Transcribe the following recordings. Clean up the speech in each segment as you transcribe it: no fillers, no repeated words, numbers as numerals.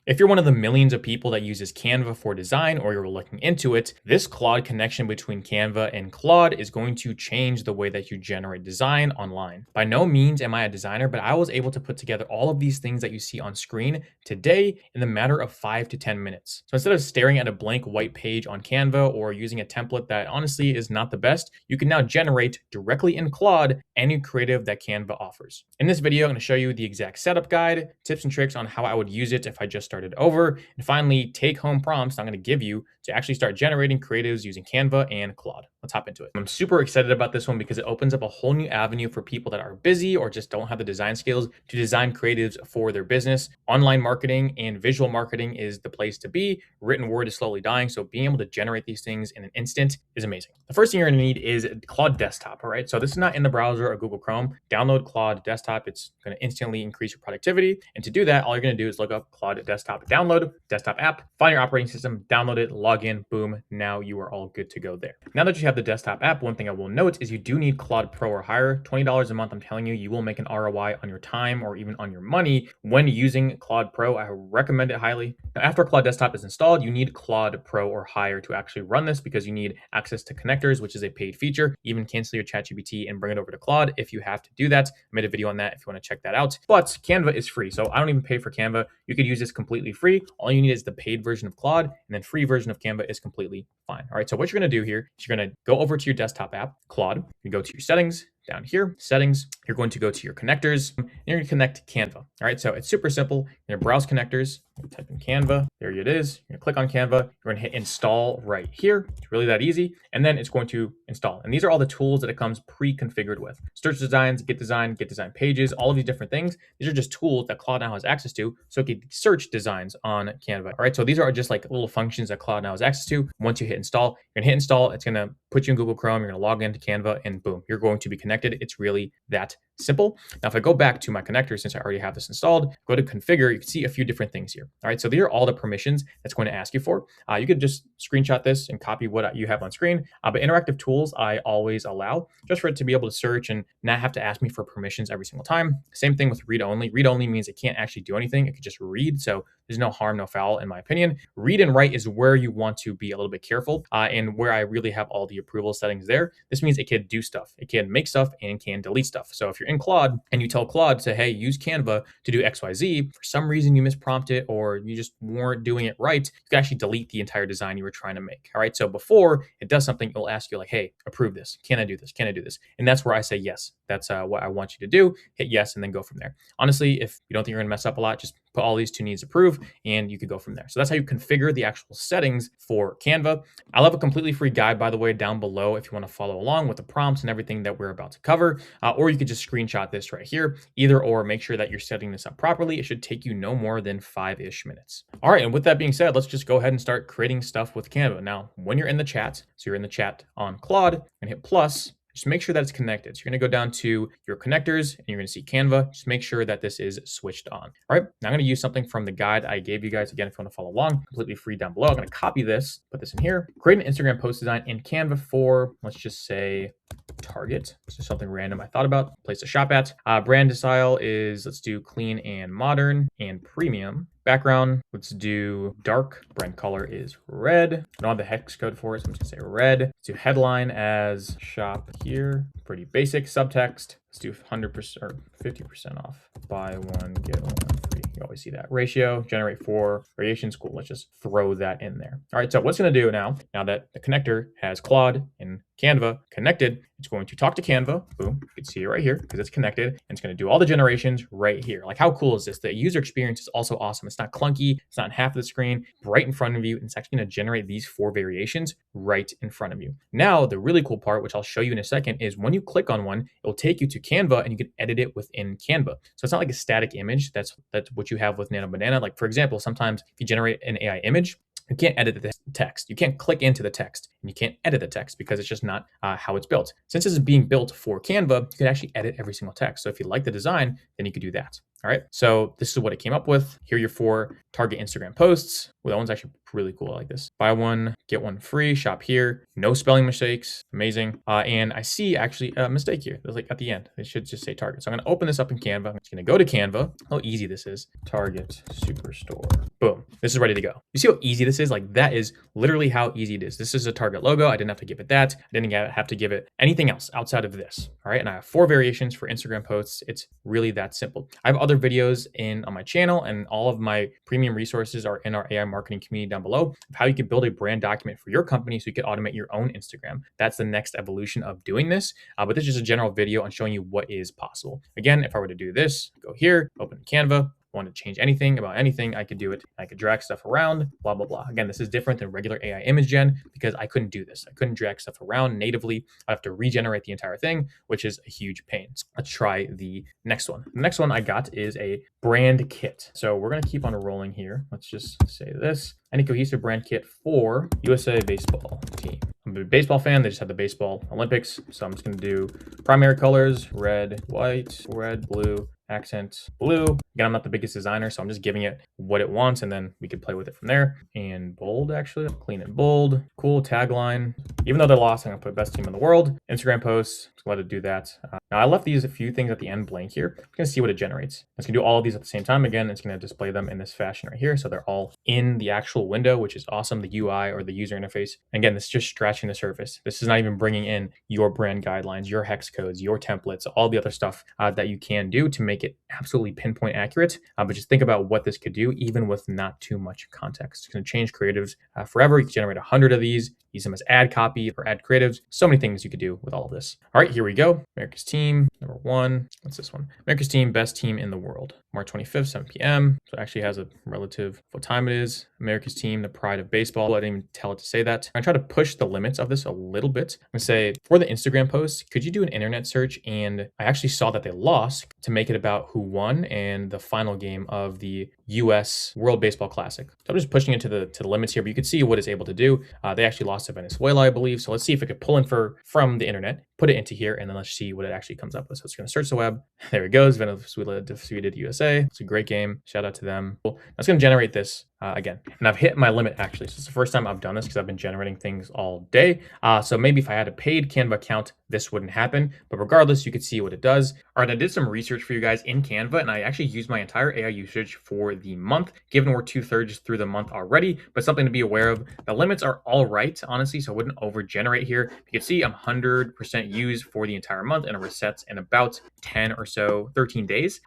If you're one of the millions of people that uses Canva for design or you're looking into it, this Claude connection between Canva and Claude is going to change the way that you generate design online. By no means am I a designer, but I was able to put together all of these things that you see on screen today in the matter of 5 to 10 minutes. So instead of staring at a blank white page on Canva or using a template that honestly is not the best, you can now generate directly in Claude any creative that Canva offers. In this video, I'm going to show you the exact setup guide, tips and tricks on how I would use it if I just started over, and finally, take home prompts I'm going to give you to actually start generating creatives using Canva and Claude. Let's hop into it. I'm super excited about this one because it opens up a whole new avenue for people that are busy or just don't have the design skills to design creatives for their business. Online marketing and visual marketing is the place to be. Written word is slowly dying, so being able to generate these things in an instant is amazing. The first thing you're going to need is Claude Desktop, all right? So this is not in the browser or Google Chrome. Download Claude Desktop. It's going to instantly increase your productivity. And to do that, all you're going to do is look up Claude Desktop, download desktop app, find your operating system, download it, log in, boom. Now you are all good to go there. Now that you have the desktop app, one thing I will note is you do need Claude Pro or higher. $20 a month, I'm telling you, you will make an ROI on your time or even on your money when using Claude Pro. I recommend it highly. Now, after Claude Desktop is installed, you need Claude Pro or higher to actually run this because you need access to connectors, which is a paid feature. Even cancel your ChatGPT and bring it over to Claude if you have to do that. I made a video on that if you want to check that out. But Canva is free, so I don't even pay for Canva. You could use this completely free. All you need is the paid version of Claude, and then free version of Canva is completely fine. All right, so what you're going to do here is you're going to go over to your desktop app, Claude. You go to your settings. Down here, settings, you're going to go to your connectors, and you're going to connect Canva. All right, so it's super simple. You're going to browse connectors, you type in Canva, there it is. You're going to click on Canva, you're going to hit install right here. It's really that easy, and then it's going to install. And these are all the tools that it comes pre-configured with. Search designs, get design pages, all of these different things. These are just tools that Claude now has access to, so it can search designs on Canva. All right, so these are just like little functions that Claude now has access to. Once you hit install, you're going to hit install. It's going to put you in Google Chrome. You're going to log into Canva, and boom, you're going to be connected. It's really that simple. Now, if I go back to my connector, since I already have this installed, go to configure, you can see a few different things here. All right, so these are all the permissions that's going to ask you for. You could just screenshot this and copy what you have on screen, but interactive tools I always allow just for it to be able to search and not have to ask me for permissions every single time. Same thing with read only. Read only means it can't actually do anything. It could just read. So there's no harm, no foul, in my opinion. Read and write is where you want to be a little bit careful and where I really have all the approval settings there. This means it can do stuff. It can make stuff and can delete stuff. So if you're in Claude and you tell Claude to, hey, use Canva to do XYZ, for some reason you misprompt it or you just weren't doing it right, you can actually delete the entire design you were trying to make. All right. So before it does something, it'll ask you like, hey, approve this. Can I do this? Can I do this? And that's where I say yes. That's what I want you to do. Hit yes and then go from there. Honestly, if you don't think you're going to mess up a lot, just put all these two needs approve and you could go from there. So that's how you configure the actual settings for Canva. I'll have a completely free guide, by the way, down below if you want to follow along with the prompts and everything that we're about to cover, or you could just screenshot this right here. Either or, make sure that you're setting this up properly. It should take you no more than 5-ish minutes. All right, and with that being said, let's just go ahead and start creating stuff with Canva. Now, when you're in the chat, so you're in the chat on Claude and hit plus, just make sure that it's connected. So you're going to go down to your connectors and you're going to see Canva. Just make sure that this is switched on. All right. Now I'm going to use something from the guide I gave you guys. Again, if you want to follow along, completely free down below. I'm going to copy this, put this in here, create an Instagram post design in Canva for, let's just say, Target. So something random I thought about, place to shop at. Brand style is, let's do clean and modern and premium. Background, let's do dark. Brand color is red. I don't have the hex code for it, so I'm just gonna say red. Let's do headline as shop here. Pretty basic. Subtext, let's do 100% or 50% off. Buy one, get one free. You always see that. Ratio, generate 4 variations. Cool, let's just throw that in there. All right, so what's gonna do now that the connector has Claude and Canva connected, it's going to talk to Canva. Boom, you can see it right here because it's connected, and it's going to do all the generations right here. Like, how cool is this? The user experience is also awesome. It's not clunky. It's not half of the screen, right in front of you. And it's actually going to generate these 4 variations right in front of you. Now, the really cool part, which I'll show you in a second, is when you click on one, it will take you to Canva and you can edit it within Canva. So it's not like a static image. That's what you have with Nano Banana. Like, for example, sometimes if you generate an AI image, you can't edit the text. You can't click into the text and you can't edit the text because it's just not how it's built. Since this is being built for Canva, you can actually edit every single text. So if you like the design, then you could do that. All right. So this is what it came up with. Here are your 4 target Instagram posts. Well, that one's actually really cool. I like this. Buy one, get one free, shop here. No spelling mistakes. Amazing. And I see actually a mistake here. There's like at the end, it should just say Target. So I'm gonna open this up in Canva. I'm just gonna go to Canva. How easy this is. Target Superstore. Boom. This is ready to go. You see how easy this is? Like that is literally how easy it is. This is a Target logo. I didn't have to give it that. I didn't have to give it anything else outside of this. All right. And I have 4 variations for Instagram posts. It's really that simple. I have other videos on my channel, and all of my premium resources are in our AI marketing community down below of how you can build a brand document for your company so you can automate your own Instagram. That's the next evolution of doing this. But this is just a general video on showing you what is possible. Again, if I were to do this, go here, open Canva, want to change anything about anything, I could do it. I could drag stuff around, blah, blah, blah. Again, this is different than regular AI image gen because I couldn't do this. I couldn't drag stuff around natively. I have to regenerate the entire thing, which is a huge pain. So let's try the next one. The next one I got is a brand kit. So we're going to keep on rolling here. Let's just say this. Any cohesive brand kit for USA baseball team. I'm a baseball fan. They just had the baseball Olympics. So I'm just going to do primary colors, red, white, red, blue, accent blue. Again, I'm not the biggest designer, so I'm just giving it what it wants, and then we could play with it from there. And bold, actually, clean and bold. Cool tagline. Even though they're lost, I'm gonna put best team in the world. Instagram posts, just let it do that. Now I left these a few things at the end blank here. I'm gonna see what it generates. It's gonna do all of these at the same time. Again, it's gonna display them in this fashion right here. So they're all in the actual window, which is awesome. The UI or the user interface. Again, this is just scratching the surface. This is not even bringing in your brand guidelines, your hex codes, your templates, all the other stuff that you can do to make it absolutely pinpoint accurate. But just think about what this could do, even with not too much context. It's going to change creatives forever. You can generate 100 of these, use them as ad copy or ad creatives. So many things you could do with all of this. All right, here we go. America's team, number 1. What's this one? America's team, best team in the world. March 25th, 7 p.m. So it actually has a relative what time it is. America's team, the pride of baseball. I didn't even tell it to say that. I'm going to try to push the limits of this a little bit. I'm going to say for the Instagram post, could you do an internet search? And I actually saw that they lost to make it about who won and the final game of the US World Baseball Classic. So I'm just pushing it to the limits here, but you can see what it's able to do. They actually lost to Venezuela, I believe. So let's see if it could pull in from the internet, put it into here, and then let's see what it actually comes up with. So it's going to search the web. There it goes. Venezuela defeated USA. It's a great game. Shout out to them. Cool. That's going to generate this again. And I've hit my limit actually. So it's the first time I've done this because I've been generating things all day. So maybe if I had a paid Canva account, this wouldn't happen. But regardless, you could see what it does. All right, I did some research for you guys in Canva, and I actually used my entire AI usage for the month, given we're 2/3 through the month already. But something to be aware of, the limits are all right, honestly, so I wouldn't over generate here. You can see I'm 100% used for the entire month, and it resets in about 10 or so, 13 days.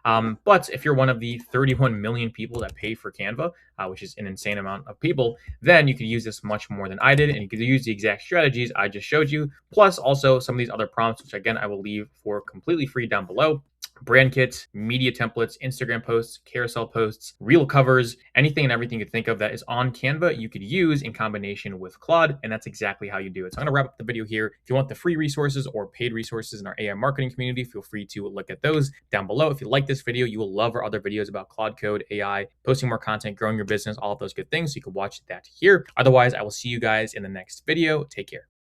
But if you're one of the 31 million people that pay for Canva, which is an insane amount of people, then you could use this much more than I did, and you could use the exact strategies I just showed you, plus also some of these other prompts, which again, I will leave for completely free down below. Brand kits, media templates, Instagram posts, carousel posts, reel covers, anything and everything you could think of that is on Canva, you could use in combination with Claude, and that's exactly how you do it. So I'm going to wrap up the video here. If you want the free resources or paid resources in our AI marketing community, feel free to look at those down below. If you like this video, you will love our other videos about Claude Code, AI, posting more content, growing your business, all of those good things. So you can watch that here. Otherwise, I will see you guys in the next video. Take care.